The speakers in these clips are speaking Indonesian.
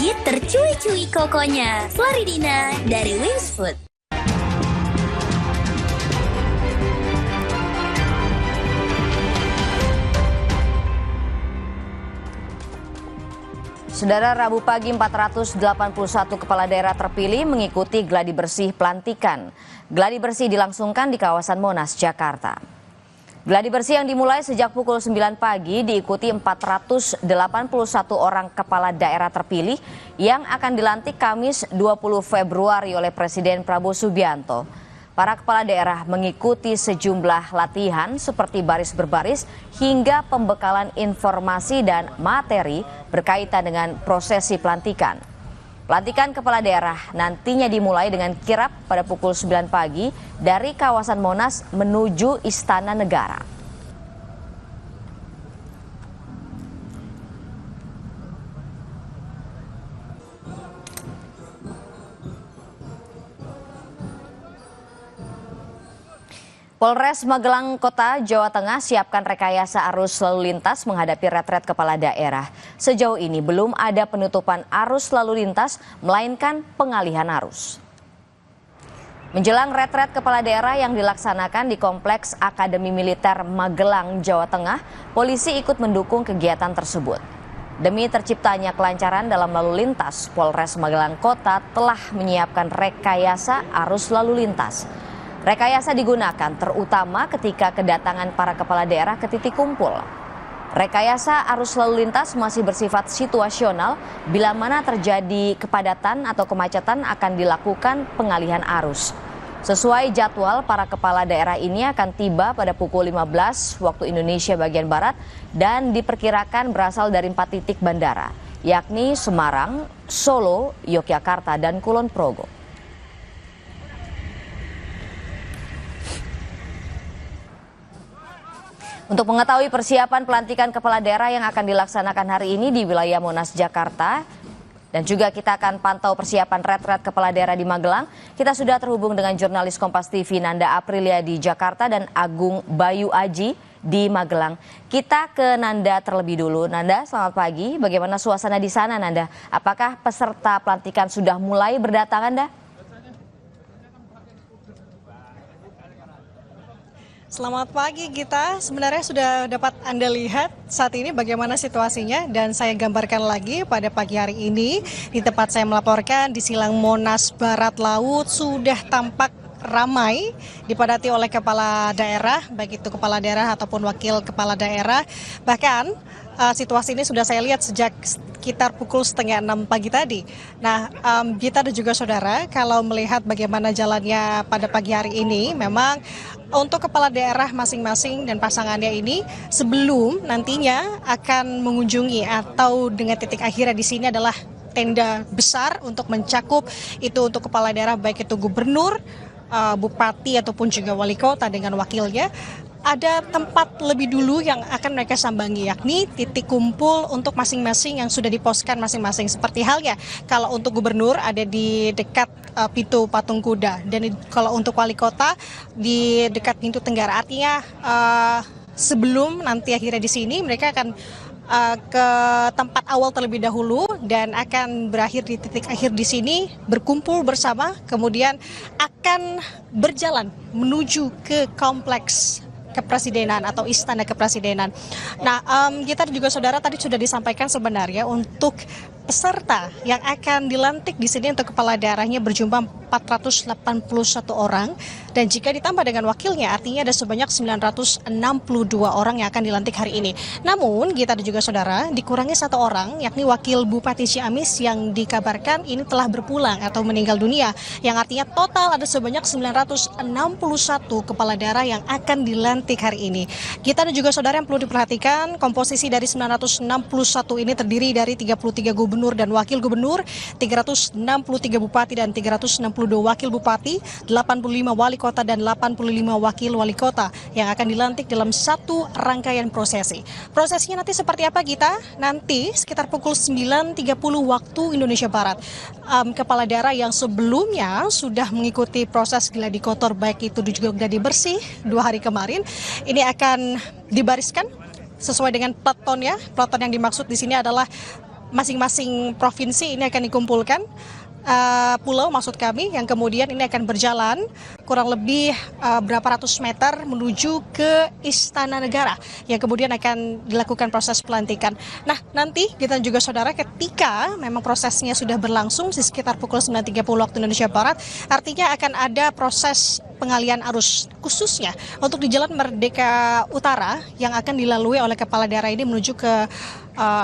Pagi tercui-cui kokonya. Floridina dari Wings Food. Saudara, Rabu pagi 481 kepala daerah terpilih mengikuti gladi bersih pelantikan. Gladi bersih dilangsungkan di kawasan Monas, Jakarta. Gladi bersih yang dimulai sejak pukul 9 pagi diikuti 481 orang kepala daerah terpilih yang akan dilantik Kamis 20 Februari oleh Presiden Prabowo Subianto. Para kepala daerah mengikuti sejumlah latihan seperti baris berbaris hingga pembekalan informasi dan materi berkaitan dengan prosesi pelantikan. Pelantikan kepala daerah nantinya dimulai dengan kirap pada pukul 9 pagi dari kawasan Monas menuju Istana Negara. Polres Magelang Kota, Jawa Tengah siapkan rekayasa arus lalu lintas menghadapi retret kepala daerah. Sejauh ini belum ada penutupan arus lalu lintas, melainkan pengalihan arus. Menjelang retret kepala daerah yang dilaksanakan di Kompleks Akademi Militer Magelang, Jawa Tengah, polisi ikut mendukung kegiatan tersebut. Demi terciptanya kelancaran dalam lalu lintas, Polres Magelang Kota telah menyiapkan rekayasa arus lalu lintas. Rekayasa digunakan terutama ketika kedatangan para kepala daerah ke titik kumpul. Rekayasa arus lalu lintas masih bersifat situasional, bila mana terjadi kepadatan atau kemacetan akan dilakukan pengalihan arus. Sesuai jadwal, para kepala daerah ini akan tiba pada pukul 15 waktu Indonesia bagian Barat dan diperkirakan berasal dari 4 titik bandara, yakni Semarang, Solo, Yogyakarta, dan Kulon Progo. Untuk mengetahui persiapan pelantikan kepala daerah yang akan dilaksanakan hari ini di wilayah Monas, Jakarta, dan juga kita akan pantau persiapan retret kepala daerah di Magelang, kita sudah terhubung dengan jurnalis Kompas TV Nanda Aprilia di Jakarta dan Agung Bayu Aji di Magelang. Kita ke Nanda terlebih dulu. Nanda, selamat pagi. Bagaimana suasana di sana, Nanda? Apakah peserta pelantikan sudah mulai berdatangan, Nanda? Selamat pagi Gita, sebenarnya sudah dapat Anda lihat saat ini bagaimana situasinya dan saya gambarkan lagi pada pagi hari ini di tempat saya melaporkan di Silang Monas Barat Laut sudah tampak ramai dipadati oleh kepala daerah, baik itu kepala daerah ataupun wakil kepala daerah. Bahkan situasi ini sudah saya lihat sejak sekitar pukul 5:30 pagi tadi. Nah, Gita dan juga saudara, kalau melihat bagaimana jalannya pada pagi hari ini, memang untuk kepala daerah masing-masing dan pasangannya ini sebelum nantinya akan mengunjungi atau dengan titik akhirnya di sini adalah tenda besar untuk mencakup itu untuk kepala daerah baik itu gubernur, bupati ataupun juga wali kota dengan wakilnya. Ada tempat lebih dulu yang akan mereka sambangi, yakni titik kumpul untuk masing-masing yang sudah diposkan masing-masing. Seperti halnya kalau untuk gubernur ada di dekat pintu Patung Kuda, dan kalau untuk wali kota di dekat pintu Tenggara. Artinya sebelum nanti akhirnya di sini mereka akan ke tempat awal terlebih dahulu dan akan berakhir di titik akhir di sini, berkumpul bersama, kemudian akan berjalan menuju ke kompleks kepresidenan atau istana kepresidenan. Nah, kita juga saudara tadi sudah disampaikan sebenarnya untuk peserta yang akan dilantik di sini untuk kepala daerahnya berjumlah 481 orang, dan jika ditambah dengan wakilnya artinya ada sebanyak 962 orang yang akan dilantik hari ini. Namun kita juga saudara dikurangi 1 orang, yakni wakil Bupati Ciamis yang dikabarkan ini telah berpulang atau meninggal dunia, yang artinya total ada sebanyak 961 kepala daerah yang akan dilantik hari ini. Kita dan juga saudara yang perlu diperhatikan, komposisi dari 961 ini terdiri dari 33 gubernur dan wakil gubernur, 363 bupati dan 362 wakil bupati, 85 wali kota dan 85 wakil wali kota yang akan dilantik dalam satu rangkaian prosesi. Prosesinya nanti seperti apa kita? Nanti sekitar pukul 9.30 waktu Indonesia Barat. Kepala daerah yang sebelumnya sudah mengikuti proses gladi kotor baik itu juga gladi bersih 2 hari kemarin, ini akan dibariskan sesuai dengan peleton ya. Peleton yang dimaksud di sini adalah masing-masing provinsi ini akan dikumpulkan. Pulau maksud kami yang kemudian ini akan berjalan kurang lebih berapa ratus meter menuju ke Istana Negara yang kemudian akan dilakukan proses pelantikan. Nah nanti kita juga saudara ketika memang prosesnya sudah berlangsung di sekitar pukul 9.30 waktu Indonesia Barat, artinya akan ada proses pengalian arus khususnya untuk di Jalan Merdeka Utara yang akan dilalui oleh kepala daerah ini menuju ke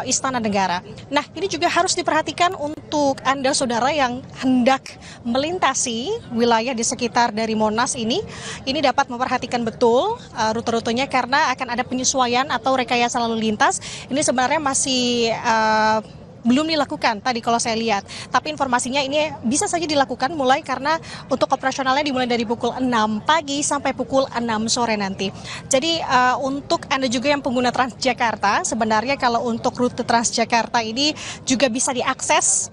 Istana Negara. Nah, ini juga harus diperhatikan untuk Anda saudara yang hendak melintasi wilayah di sekitar dari Monas ini dapat memperhatikan betul rute-rutenya karena akan ada penyesuaian atau rekayasa lalu lintas. Ini sebenarnya masih belum dilakukan tadi kalau saya lihat. Tapi informasinya ini bisa saja dilakukan mulai karena untuk operasionalnya dimulai dari pukul 6 pagi sampai pukul 6 sore nanti. Jadi untuk Anda juga yang pengguna Transjakarta, sebenarnya kalau untuk rute Transjakarta ini juga bisa diakses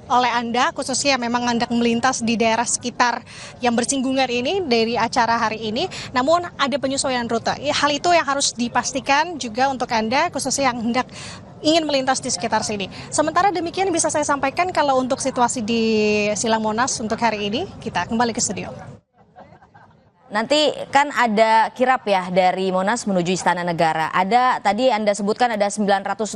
oleh Anda, khususnya memang hendak melintas di daerah sekitar yang bersinggungan ini dari acara hari ini, namun ada penyesuaian rute. Hal itu yang harus dipastikan juga untuk Anda, khususnya yang hendak ingin melintas di sekitar sini. Sementara demikian bisa saya sampaikan kalau untuk situasi di Silang Monas untuk hari ini, kita kembali ke studio. Nanti kan ada kirap ya dari Monas menuju Istana Negara. Ada tadi Anda sebutkan ada 961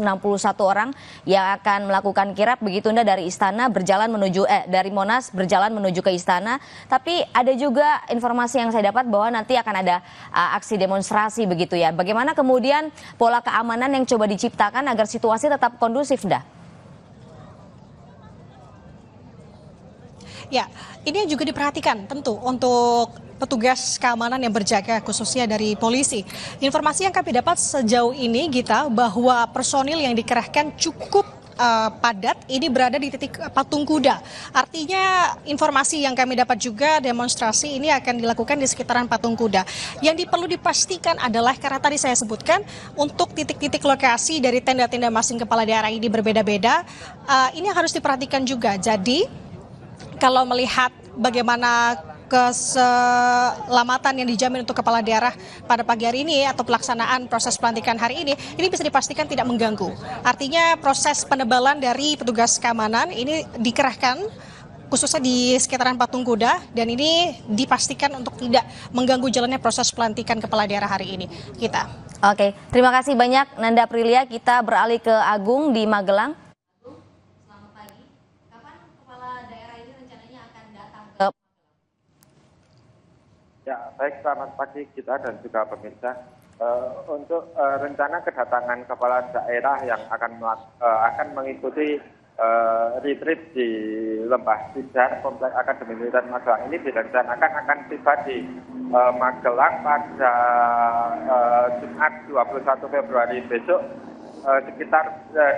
orang yang akan melakukan kirap, begitu Anda dari Istana berjalan menuju dari Monas berjalan menuju ke Istana. Tapi ada juga informasi yang saya dapat bahwa nanti akan ada aksi demonstrasi begitu ya. Bagaimana kemudian pola keamanan yang coba diciptakan agar situasi tetap kondusif, Dah? Ya, ini juga diperhatikan tentu untuk petugas keamanan yang berjaga khususnya dari polisi. Informasi yang kami dapat sejauh ini Gita bahwa personil yang dikerahkan cukup padat ini berada di titik patung kuda. Artinya informasi yang kami dapat juga demonstrasi ini akan dilakukan di sekitaran patung kuda. Yang perlu dipastikan adalah karena tadi saya sebutkan untuk titik-titik lokasi dari tenda-tenda masing kepala daerah ini berbeda-beda. Ini harus diperhatikan juga. Jadi kalau melihat bagaimana keselamatan yang dijamin untuk kepala daerah pada pagi hari ini atau pelaksanaan proses pelantikan hari ini bisa dipastikan tidak mengganggu. Artinya proses penebalan dari petugas keamanan ini dikerahkan khususnya di sekitaran patung kuda dan ini dipastikan untuk tidak mengganggu jalannya proses pelantikan kepala daerah hari ini. Oke, terima kasih banyak Nanda Aprilia. Kita beralih ke Agung di Magelang. Ya, baik, selamat pagi kita dan juga pemirsa. Untuk rencana kedatangan kepala daerah yang akan mengikuti retreat di Lembah Tidar, Komplek Akademi Militer Magelang ini direncanakan akan tiba di Magelang pada Jumat 21 Februari besok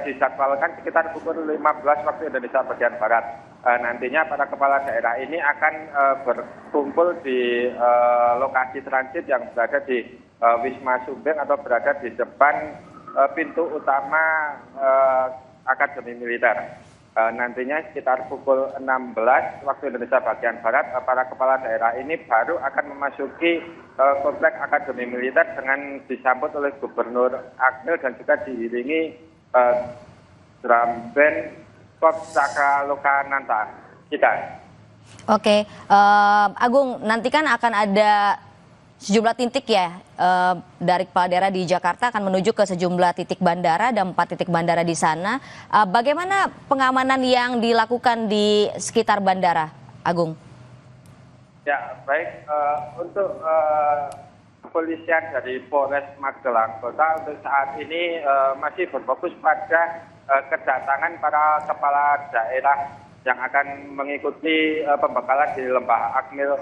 dijadwalkan sekitar pukul 15 waktu Indonesia bagian Barat. Nantinya para kepala daerah ini akan berkumpul di lokasi transit yang berada di Wisma Sumbing atau berada di depan pintu utama Akademi Militer. Nantinya sekitar pukul 16 waktu Indonesia bagian Barat, para kepala daerah ini baru akan memasuki Komplek Akademi Militer dengan disambut oleh Gubernur Akmil dan juga diiringi drum band Pop Cakra Lokananta. Oke, Agung, nanti kan akan ada sejumlah titik ya dari kepala daerah di Jakarta akan menuju ke sejumlah titik bandara, ada 4 titik bandara di sana. Bagaimana pengamanan yang dilakukan di sekitar bandara, Agung? Ya, baik. Untuk kepolisian dari Polres Magelang Kota untuk saat ini masih berfokus pada kedatangan para kepala daerah yang akan mengikuti pembekalan di Lembah Akmil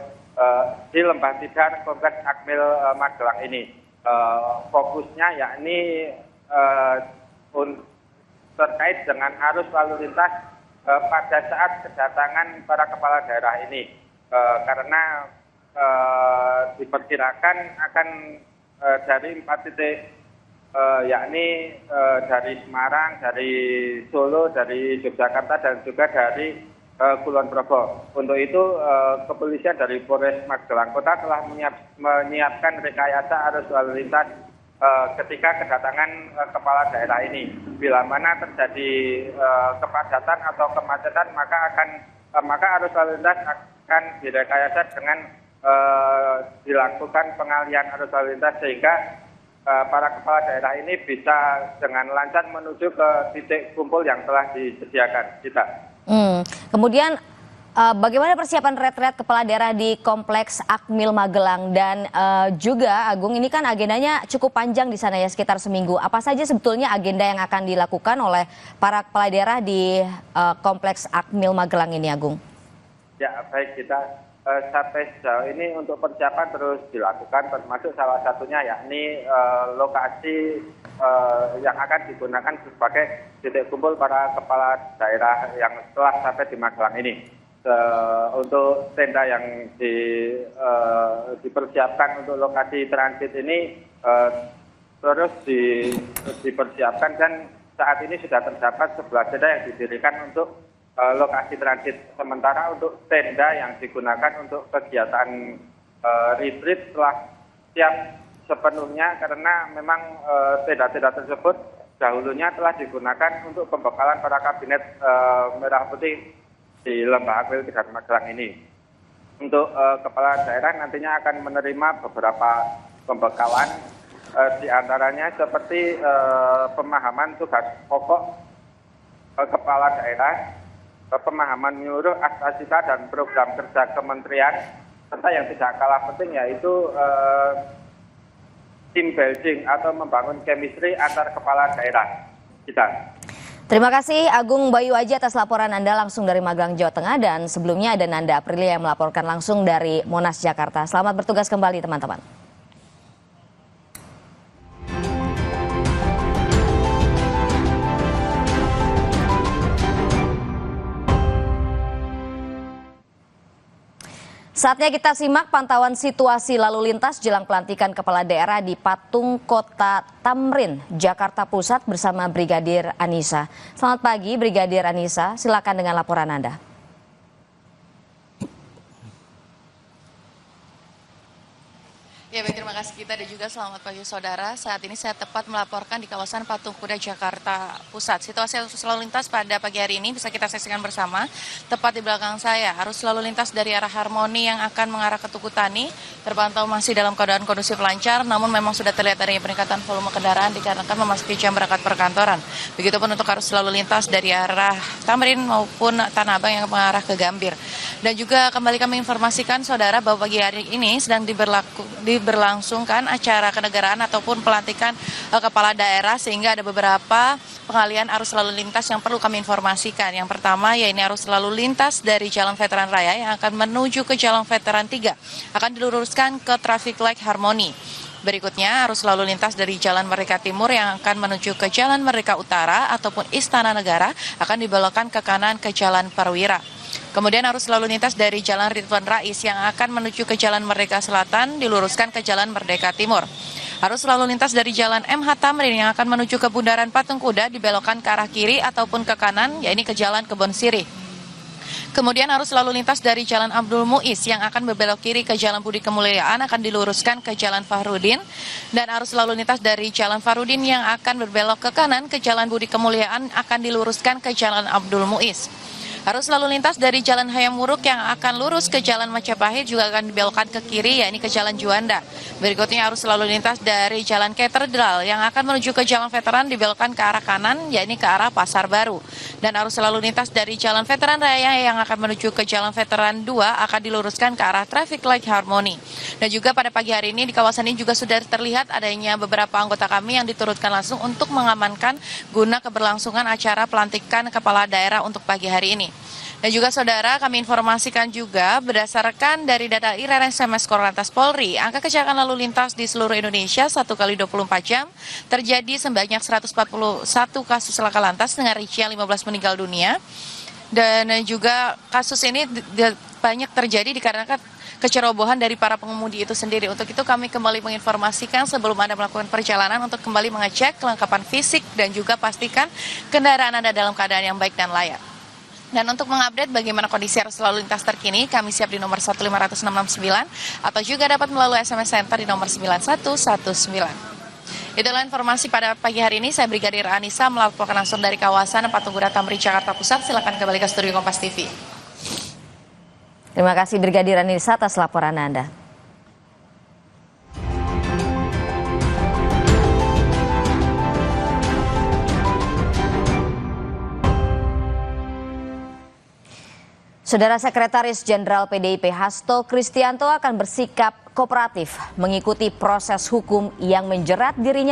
di Lembah Tidar Kompleks Akmil Magelang ini. Fokusnya yakni terkait dengan arus lalu lintas pada saat kedatangan para kepala daerah ini, karena diperkirakan akan dari 4 titik yakni dari Semarang, dari Solo, dari Yogyakarta dan juga dari Kulon Progo. Untuk itu kepolisian dari Polres Magelang Kota telah menyiapkan rekayasa arus lalu lintas ketika kedatangan kepala daerah ini. Bila mana terjadi kepadatan atau kemacetan, maka arus lalu lintas akan direkayasa dengan dilakukan pengalihan arus lalu lintas sehingga para kepala daerah ini bisa dengan lancar menuju ke titik kumpul yang telah disediakan. Kemudian bagaimana persiapan retret kepala daerah di Kompleks Akmil Magelang dan juga Agung, ini kan agendanya cukup panjang di sana ya, sekitar seminggu. Apa saja sebetulnya agenda yang akan dilakukan oleh para kepala daerah di Kompleks Akmil Magelang ini, Agung? Ya, baik, kita sampai sejauh ini untuk persiapan terus dilakukan, termasuk salah satunya yakni lokasi yang akan digunakan sebagai titik kumpul para kepala daerah yang telah sampai di Magelang ini. Untuk tenda yang dipersiapkan untuk lokasi transit ini terus dipersiapkan, dan saat ini sudah terdapat 11 tenda yang didirikan untuk lokasi transit. Sementara untuk tenda yang digunakan untuk kegiatan retreat telah siap sepenuhnya, karena memang tenda-tenda tersebut dahulunya telah digunakan untuk pembekalan para kabinet Merah Putih di Lembah Akmil 3 Magelang ini. Untuk kepala daerah nantinya akan menerima beberapa pembekalan, di antaranya seperti pemahaman tugas pokok kepala daerah, pemahaman menyeluruh aspasita dan program kerja kementerian, serta yang tidak kalah penting yaitu team building atau membangun chemistry antar kepala daerah kita. Terima kasih Agung Bayu Aji atas laporan Anda langsung dari Magelang, Jawa Tengah, dan sebelumnya ada Nanda Aprilia yang melaporkan langsung dari Monas, Jakarta. Selamat bertugas kembali teman-teman. Saatnya kita simak pantauan situasi lalu lintas jelang pelantikan kepala daerah di Patung Kota Tamrin, Jakarta Pusat bersama Brigadir Anissa. Selamat pagi Brigadir Anissa, silakan dengan laporan Anda. Ya baik, terima kasih Gita dan juga selamat pagi saudara. Saat ini saya tepat melaporkan di kawasan Patung Kuda Jakarta Pusat. Situasi arus lalu lintas pada pagi hari ini bisa kita saksikan bersama. Tepat di belakang saya, arus lalu lintas dari arah Harmoni yang akan mengarah ke Tugu Tani terpantau masih dalam keadaan kondusif lancar, namun memang sudah terlihat adanya peningkatan volume kendaraan dikarenakan memasuki jam berangkat perkantoran. Begitupun untuk arus lalu lintas dari arah Tamrin maupun Tanah Abang yang mengarah ke Gambir. Dan juga kembali kami informasikan saudara bahwa pagi hari ini sedang diberlangsungkan acara kenegaraan ataupun pelantikan kepala daerah, sehingga ada beberapa pengalihan arus lalu lintas yang perlu kami informasikan. Yang pertama yaitu arus lalu lintas dari Jalan Veteran Raya yang akan menuju ke Jalan Veteran 3 akan diluruskan ke Traffic Light Harmoni. Berikutnya arus lalu lintas dari Jalan Merdeka Timur yang akan menuju ke Jalan Merdeka Utara ataupun Istana Negara akan dibelokkan ke kanan ke Jalan Perwira. Kemudian arus lalu lintas dari Jalan Ridwan Rais yang akan menuju ke Jalan Merdeka Selatan diluruskan ke Jalan Merdeka Timur. Arus lalu lintas dari Jalan MH Tamrin yang akan menuju ke Bundaran Patung Kuda dibelokkan ke arah kiri ataupun ke kanan, yaitu ke Jalan Kebon Sirih. Kemudian arus lalu lintas dari Jalan Abdul Muiz yang akan berbelok kiri ke Jalan Budi Kemuliaan akan diluruskan ke Jalan Fahrudin, dan arus lalu lintas dari Jalan Fahrudin yang akan berbelok ke kanan ke Jalan Budi Kemuliaan akan diluruskan ke Jalan Abdul Muiz. Arus lalu lintas dari Jalan Hayam Wuruk yang akan lurus ke Jalan Majapahit juga akan dibelokkan ke kiri, yakni ke Jalan Juanda. Berikutnya arus lalu lintas dari Jalan Katedral yang akan menuju ke Jalan Veteran dibelokkan ke arah kanan, yakni ke arah Pasar Baru. Dan arus lalu lintas dari Jalan Veteran Raya yang akan menuju ke Jalan Veteran 2 akan diluruskan ke arah Traffic Light Harmoni. Dan juga pada pagi hari ini di kawasan ini juga sudah terlihat adanya beberapa anggota kami yang diturunkan langsung untuk mengamankan guna keberlangsungan acara pelantikan kepala daerah untuk pagi hari ini. Dan juga saudara, kami informasikan juga berdasarkan dari data IRSMS Korlantas Polri, angka kecelakaan lalu lintas di seluruh Indonesia 1 kali 24 jam terjadi sebanyak 141 kasus laka lantas dengan rincian 15 meninggal dunia. Dan juga kasus ini banyak terjadi dikarenakan kecerobohan dari para pengemudi itu sendiri. Untuk itu kami kembali menginformasikan sebelum Anda melakukan perjalanan untuk kembali mengecek kelengkapan fisik dan juga pastikan kendaraan Anda dalam keadaan yang baik dan layak. Dan untuk mengupdate bagaimana kondisi arus lalu lintas terkini, kami siap di nomor 15669 atau juga dapat melalui SMS Center di nomor 9119. Itulah informasi pada pagi hari ini. Saya Brigadir Anissa melaporkan langsung dari kawasan Patung Kuda Tamrin, Jakarta Pusat. Silakan kembali ke studio Kompas TV. Terima kasih Brigadir Anissa atas laporan Anda. Saudara Sekretaris Jenderal PDIP Hasto Kristianto akan bersikap kooperatif mengikuti proses hukum yang menjerat dirinya di